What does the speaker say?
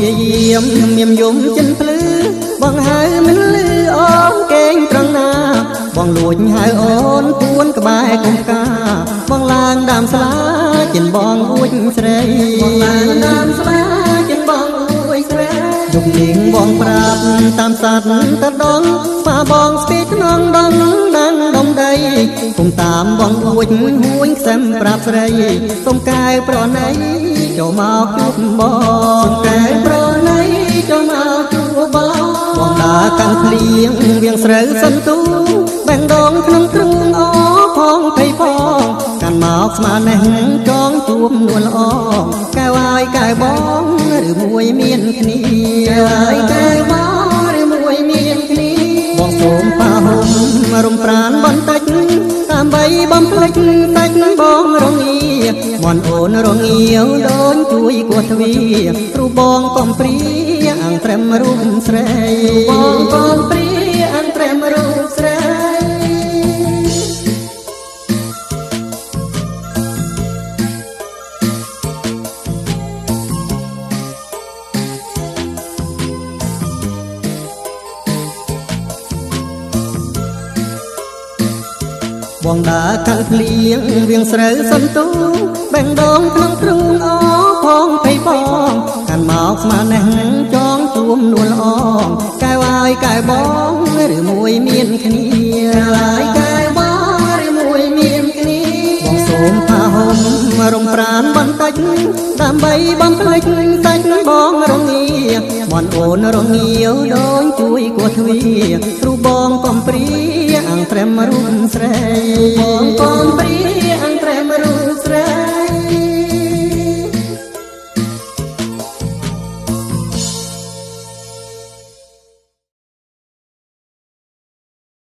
យាយាមមានយំចិនភ្លឺបងហៅមិនលឺអូនកេងត្រង់ណាបងលួចហៅអូនពួនក្បែរកុំកាបងឡើងដើមស្លាចិនបងអួចស្រីបងឡើងដើមស្លាចិនបងអួចស្រីយប់នាងបងប្រាប់តាមសត្វតដងស្វាបងស្ពីខ្នងដងដាំងដុំដីគុំតាមបងអួចហួយខ្សែមប្រាប់ស្រីសុំកែប្រណីចូលមកជួបបងសុំកែប្រណីចូលមកជួបបងបងដើរកាន់ភ្លៀងវៀងស្រូវសិនទូបែងដងក្នុងទ្រូងអផងភ័យផងកាន់មកស្មាននេះចងជួបនួនល្អកែវហើយកែវបងឬមួយមានគ្នាកែវហើយកែវបងឬមួយមានគ្នាបងសូមប៉ាហុំរំប្រានបន្តិចដើម្បីបំភ្លេចសាច់បងរងាមន់អូនរងាវដូនជួយគោះទ្វាគ្រូបងកំព្រាអង្ត្រែមរូបស្រីបងកំព្រាអង្ត្រែមរូបស្រីបងដើរកាន់ភ្លៀងវៀងស្រូវសន្ទូបែងដងក្នុងទ្រូងអផងភ័យផងកាន់មកស្មាននេះចងជួមនួនល្អកែវហើយកែវបងឬមួយមានគ្នាកែវហើយកែវបងឬមួយមានគ្នាបងសូមផាហុំរំប្រានបន្តិចដើម្បីបំភ្លេចសាច់បងរងាមន់អូនរងាវដូនជួយគោះទ្វាគ្រូបងកំព្រាអង្ត្រែមរូបស្រីបងកំព្រាអង្ត្រែមរូប